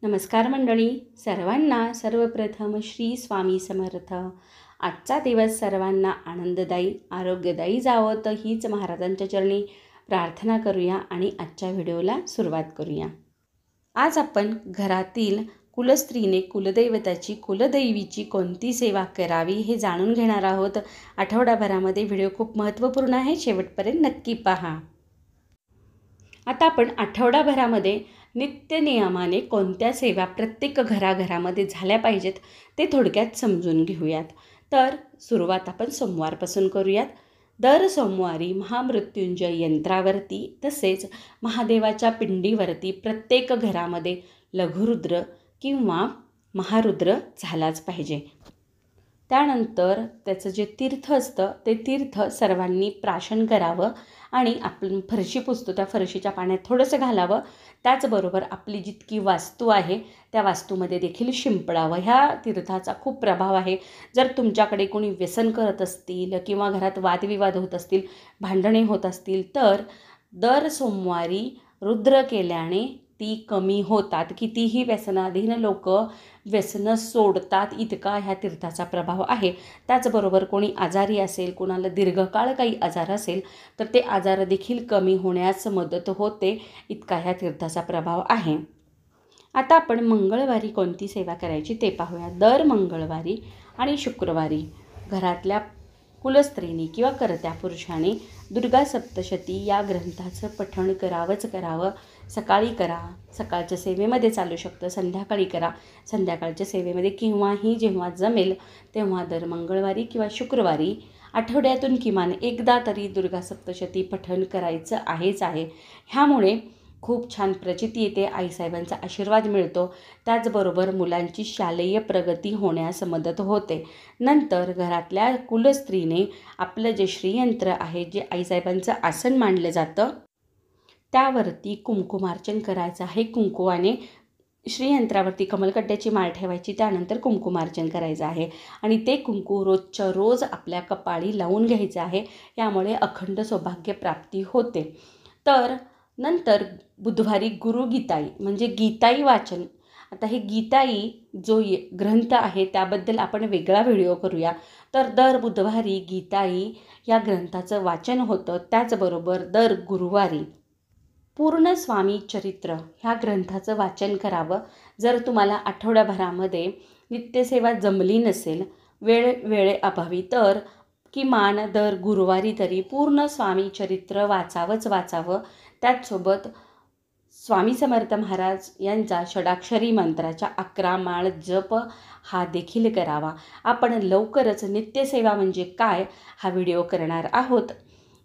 नमस्कार मंडळी, सर्वांना सर्वप्रथम श्री स्वामी समर्थ. आजचा दिवस सर्वांना आनंददायी आरोग्यदायी जावं तर हीच महाराजांच्या चरणी प्रार्थना करूया आणि आजच्या व्हिडिओला सुरुवात करूया. आज आपण घरातील कुलस्त्रीने कुलदैवताची कुलदैवीची कोणती सेवा करावी हे जाणून घेणार आहोत. आठवडाभरामध्ये व्हिडिओ खूप महत्त्वपूर्ण आहे, शेवटपर्यंत नक्की पहा. आता आपण आठवडाभरामध्ये नित्यनियमाने कोणत्या सेवा प्रत्येक घराघरामध्ये झाल्या पाहिजेत ते थोडक्यात समजून घेऊयात. तर सुरुवात आपण सोमवारपासून करूयात. दर सोमवारी महामृत्युंजय यंत्रावरती तसेच महादेवाच्या पिंडीवरती प्रत्येक घरामध्ये लघुरुद्र किंवा महारुद्र झालाच पाहिजे. त्यानंतर त्याचं जे तीर्थ असतं ते तीर्थ सर्वांनी प्राशन करावं आणि आपण फरशी पुसतो त्या फरशीच्या पाण्यात थोडंसं घालावं. त्याचबरोबर आपली जितकी वास्तू आहे त्या वास्तूमध्ये देखील शिंपडावं. ह्या तीर्थाचा खूप प्रभाव आहे. जर तुमच्याकडे कोणी व्यसन करत असतील किंवा घरात वादविवाद होत असतील, भांडणे होत असतील तर दर सोमवारी रुद्र केल्याने ती कमी होतात. कितीही व्यसनाधीन लोक व्यसनं सोडतात इतका ह्या तीर्थाचा प्रभाव आहे. त्याचबरोबर कोणी आजारी असेल, कोणाला दीर्घकाळ काही आजार असेल तर ते आजार देखील कमी होण्यास मदत होते, इतका ह्या तीर्थाचा प्रभाव आहे. आता आपण मंगळवारी कोणती सेवा करायची ते पाहूया. दर मंगळवारी आणि शुक्रवारी घरातल्या कुलस्त्रीने किंवा कर्त्या पुरुषाने दुर्गा सप्तशती या ग्रंथाचं पठण करावं. सकाळी करा, सकाळच्या सेवेमध्ये चालू शकतं, संध्याकाळी करा, संध्याकाळच्या सेवेमध्ये किंवाही जेव्हा जमेल तेव्हा दर मंगळवारी किंवा शुक्रवारी आठवड्यातून किमान एकदा तरी दुर्गा सप्तशती पठण करायचं आहे. ह्यामुळे खूप छान प्रचिती येते, आईसाहेबांचा आशीर्वाद मिळतो. त्याचबरोबर मुलांची शालेय प्रगती होण्यास मदत होते. नंतर घरातल्या कुलस्त्रीने आपलं जे श्रीयंत्र आहे, जे आईसाहेबांचं आसन मानलं जातं त्यावरती कुंकुमार्चन करायचं आहे. कुंकुवाने श्रीयंत्रावरती कमलकट्ट्याची माळ ठेवायची, त्यानंतर कुंकुमार्चन करायचं आहे आणि ते कुंकू रोजच्या रोज आपल्या कपाळी लावून घ्यायचं आहे. यामुळे अखंड सौभाग्य प्राप्ती होते. तर नंतर बुधवारी गुरुगीताई म्हणजे गीताई वाचन. आता हे गीताई जो ग्रंथ आहे त्याबद्दल आपण वेगळा व्हिडिओ करूया. तर दर बुधवारी गीताई या ग्रंथाचं वाचन होतं. त्याचबरोबर दर गुरुवारी पूर्ण स्वामी चरित्र ह्या ग्रंथाचं वाचन करावं. जर तुम्हाला आठवड्याभरामध्ये नित्यसेवा जमली नसेल, वेळेअभावी, तर किमान दर गुरुवारी तरी पूर्ण स्वामी चरित्र वाचावं. त्याचसोबत स्वामी समर्थ महाराज यांचा षडाक्षरी मंत्राच्या 11 माळ जप हा देखील करावा. आपण लवकरच नित्यसेवा म्हणजे काय हा व्हिडिओ करणार आहोत,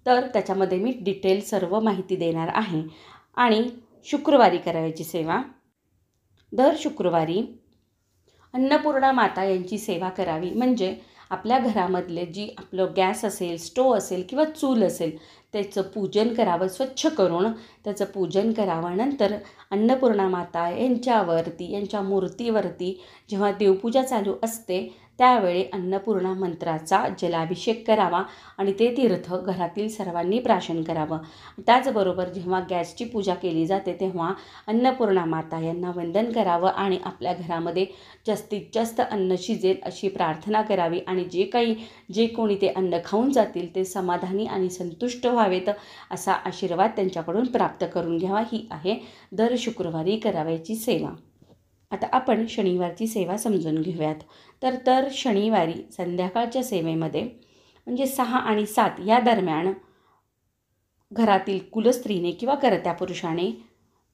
तर त्याच्यामध्ये मी डिटेल सर्व माहिती देणार आहे. आणि शुक्रवारी करायची सेवा, दर शुक्रवारी अन्नपूर्णा माता यांची सेवा करावी. म्हणजे आपल्या घरामधले जी आपलं गॅस असेल, स्टोव असेल किंवा चूल असेल त्याचं पूजन करावं. स्वच्छ करून त्याचं पूजन करावं. नंतर अन्नपूर्णा माता यांच्या मूर्तीवरती जेव्हा देवपूजा चालू असते त्यावेळी अन्नपूर्णा मंत्राचा जलाभिषेक करावा आणि ते तीर्थ घरातील सर्वांनी प्राशन करावं. त्याचबरोबर जेव्हा गॅसची पूजा केली जाते तेव्हा अन्नपूर्णा माता यांना वंदन करावं आणि आपल्या घरामध्ये जास्तीत जास्त अन्न शिजेल अशी प्रार्थना करावी. आणि जे कोणी ते अन्न खाऊन जातील ते समाधानी आणि संतुष्ट व्हावेत असा आशीर्वाद त्यांच्याकडून प्राप्त करून घ्यावा. ही आहे दर शुक्रवारी करावयाची सेवा. आता आपण शनिवारची सेवा समजून घेऊयात. तर शनिवारी संध्याकाळच्या सेवेमध्ये म्हणजे 6 आणि 7 या दरम्यान घरातील कुलस्त्रीने किंवा कर्त्या पुरुषाने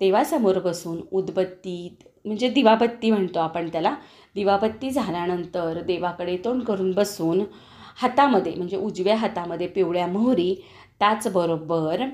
देवासमोर बसून उदबत्ती म्हणजे दिवाबत्ती म्हणतो आपण त्याला, दिवाबत्ती झाल्यानंतर देवाकडे तोंड करून बसून हातामध्ये म्हणजे उजव्या हातामध्ये पिवळ्या मोहरी, त्याचबरोबर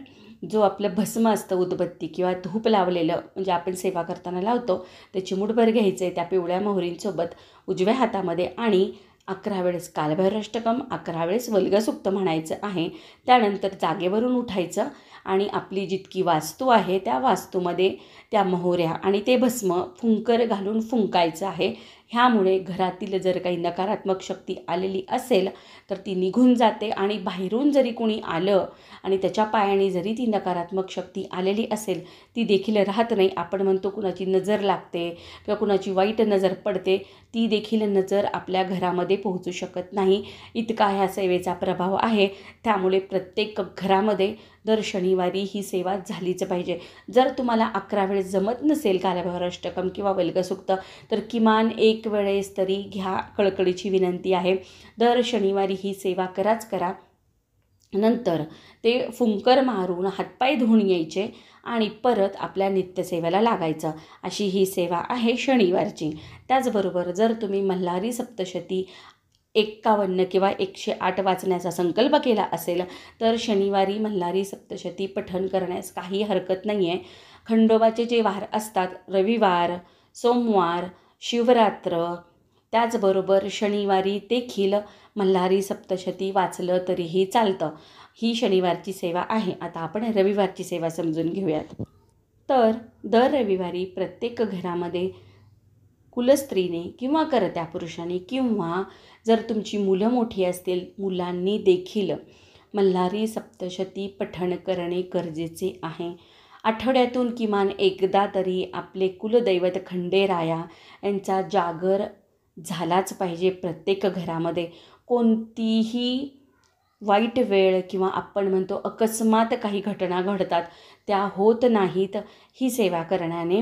जो आपलं भस्म असतं उदबत्ती किंवा धूप लावलेलं म्हणजे आपण सेवा करताना लावतो ते चिमूटभर घ्यायचं आहे त्या पिवळ्या मोहरींसोबत उजव्या हातामध्ये आणि 11 वेळेस कालभैरवाष्टकम, 11 वेळेस वल्गसूक्त म्हणायचं आहे. त्यानंतर जागेवरून उठायचं आणि आपली जितकी वास्तू आहे त्या वास्तूमध्ये त्या मोहऱ्या आणि ते भस्म फुंकर घालून फुंकायचं आहे. ह्यामुळे घरातील जर काही नकारात्मक शक्ती आलेली असेल तर ती निघून जाते आणि बाहेरून जरी कोणी आलं आणि त्याच्या पायाने जरी ती नकारात्मक शक्ती आलेली असेल ती देखील राहत नाही. आपण म्हणतो कुणाची नजर लागते किंवा कुणाची वाईट नजर पडते, ती देखील नजर आपल्या घरामध्ये पोहोचू शकत नाही, इतका ह्या सेवेचा प्रभाव आहे. त्यामुळे प्रत्येक घरामध्ये दर शनिवारी ही सेवा झालीच पाहिजे. जर तुम्हाला 11 वेळेस जमत नसेल कालभैरवाष्टकम किंवा वल्गसूक्त तर किमान एक वेळेस तरी घ्या, कळकळीची विनंती आहे. दर शनिवारी ही सेवा करा. नंतर ते फुंकर मारून हातपाय धुवून यायचे आणि परत आपल्या नित्यसेवेला लागायचं. अशी ही सेवा आहे शनिवारची. त्याचबरोबर जर तुम्ही मल्हारी सप्तशती 51 किंवा 108 वाचण्याचा संकल्प केला असेल तर शनिवारी मल्हारी सप्तशती पठण करण्यास काही हरकत नाही आहे. खंडोबाचे जे वार असतात, रविवार, सोमवार, शिवरात्र, त्याचबरोबर शनिवारी देखील मल्हारी सप्तशती वाचलं तरीही चालतं. ही शनिवारची सेवा आहे. आता आपण रविवारची सेवा समजून घेऊयात. तर दर रविवारी प्रत्येक घरामध्ये कुलस्त्रीने किंवा कर्त्या पुरुषाने किंवा जर तुमची मुलं मोठी असतील मुलांनी देखील मल्हारी सप्तशती पठण करणे गरजेचे आहे. आठवड्यातून किमान एकदा तरी आपले कुलदैवत खंडेराया यांचा जागर झालाच पाहिजे. प्रत्येक घरामध्ये कोणतीही वाईट वेळ किंवा आपण म्हणतो अकस्मात काही घटना घडतात त्या होत नाहीत. ही सेवा करण्याने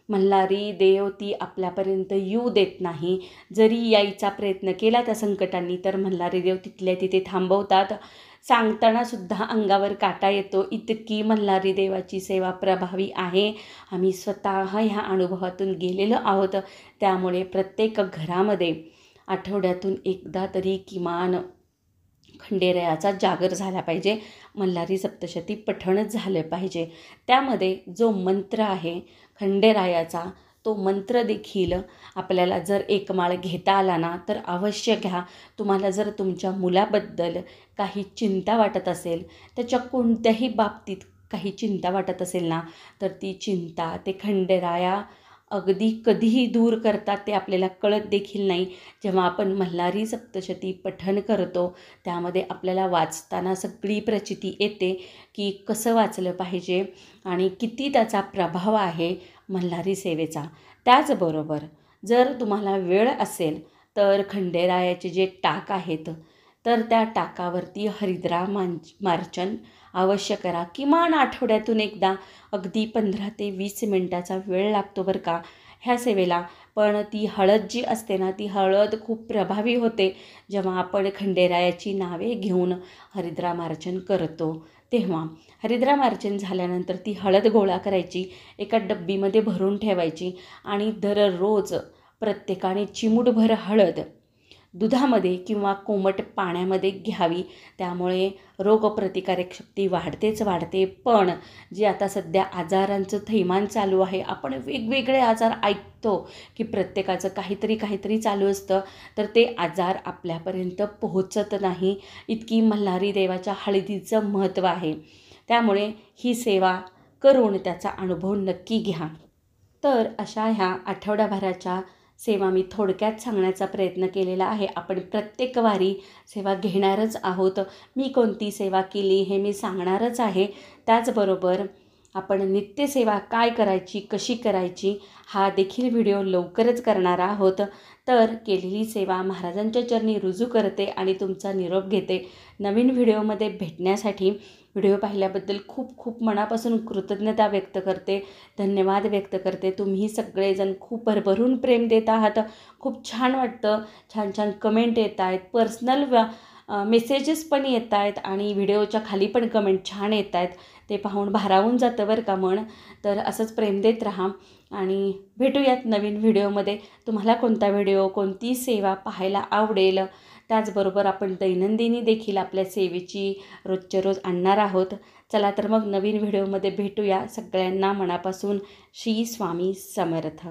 मल्हारी देव ती आपल्यापर्यंत येऊ देत नाही. जरी यायचा प्रयत्न केला त्या संकटांनी तर मल्हारी देव तिथल्या तिथे थांबवतात. सांगतानासुद्धा अंगावर काटा येतो, इतकी मल्हारी देवाची सेवा प्रभावी आहे. आम्ही स्वतः ह्या अनुभवातून गेलेलो आहोत. त्यामुळे प्रत्येक घरामध्ये आठवड्यातून एकदा तरी किमान खंडेरायाचा जागर झाला पाहिजे, मल्हारी सप्तशती पठणच झालं पाहिजे. त्यामध्ये जो मंत्र आहे खंडेरायाचा तो मंत्र देखील आपल्याला जर एक माळ घेता आला ना तर अवश्य घ्या. तुम्हाला जर तुमच्या मुलाबद्दल काही चिंता वाटत असेल, त्याच्या कोणत्याही बाबतीत काही चिंता वाटत असेल ना तर ती चिंता ते खंडेराया अगदी कधीही दूर करतात, ते आपल्याला कळत देखील नाही. जेव्हा आपण मल्हारी सप्तशती पठण करतो त्यामध्ये आपल्याला वाचताना सगळी प्रचिती येते की कसं वाचलं पाहिजे आणि किती त्याचा प्रभाव आहे मल्हारी सेवेचा. त्याचबरोबर जर तुम्हाला वेळ असेल तर खंडेरायाचे जे टाक आहेत तर त्या टाकावरती हरिद्रा मार्चन अवश्य करा. किमान आठवड्यातून एकदा, अगदी 15 ते 20 मिनटाचा वेळ लागतो बरं का ह्या सेवेला. पण ती हळद जी असते ना ती हळद खूप प्रभावी होते जेव्हा आपण खंडेरायाची नावे घेऊन हरिद्रा मार्चन करतो तेव्हा. हरिद्रा मार्चन झाल्यानंतर ती हळद गोळा करायची, एका डब्बीमध्ये भरून ठेवायची आणि दररोज प्रत्येकाने चिमूटभर हळद दुधामध्ये किंवा कोमट पाण्यामध्ये घ्यावी. त्यामुळे रोगप्रतिकारक शक्ती वाढतेच वाढते. पण जे आता सध्या आजारांचं थैमान चालू आहे, आपण वेगवेगळे आजार ऐकतो की प्रत्येकाचं काहीतरी चालू असतं, तर ते आजार आपल्यापर्यंत पोहोचत नाही. इतकी मल्हारी देवाच्या हळदीचं महत्त्व आहे. त्यामुळे ही सेवा करून त्याचा अनुभव नक्की घ्या. तर अशा ह्या आठवड्याभराच्या सेवा मी थोडक्यात सांगण्याचा प्रयत्न केलेला आहे. आपण प्रत्येक वारी सेवा घेणारच आहोत. मी कोणती सेवा केली हे मी सांगणारच आहे. त्याचबरोबर आपण नित्यसेवा काय करायची, कशी करायची हा देखील व्हिडिओ लवकरच करणार आहोत. तर केलेली सेवा महाराजांच्या चरणी रुजू करते आणि तुमचा निरोप घेते. नवीन व्हिडिओमध्ये भेटण्यासाठी व्हिडिओ पाहिल्याबद्दल खूप खूप मनापासून कृतज्ञता व्यक्त करते, धन्यवाद व्यक्त करते. तुम्ही सगळेजण खूप भरभरून प्रेम देत आहात. खूप छान वाटतं. छान छान कमेंट येत आहेत, पर्सनल मेसेजेस पण येत आहेत आणि व्हिडिओच्या खाली पण कमेंट छान येत आहेत. ते पाहून भारावून जातं बरं का मन. तर असंच प्रेम देत राहा आणि भेटूयात नवीन व्हिडिओमध्ये. तुम्हाला कोणता व्हिडिओ, कोणती सेवा पाहायला आवडेल, त्याचबरोबर आपण दैनंदिनी देखील आपल्या सेवेची रोजच्या रोज आणणार आहोत. चला तर मग नवीन व्हिडिओमध्ये भेटूया. सगळ्यांना मनापासून श्री स्वामी समर्थ.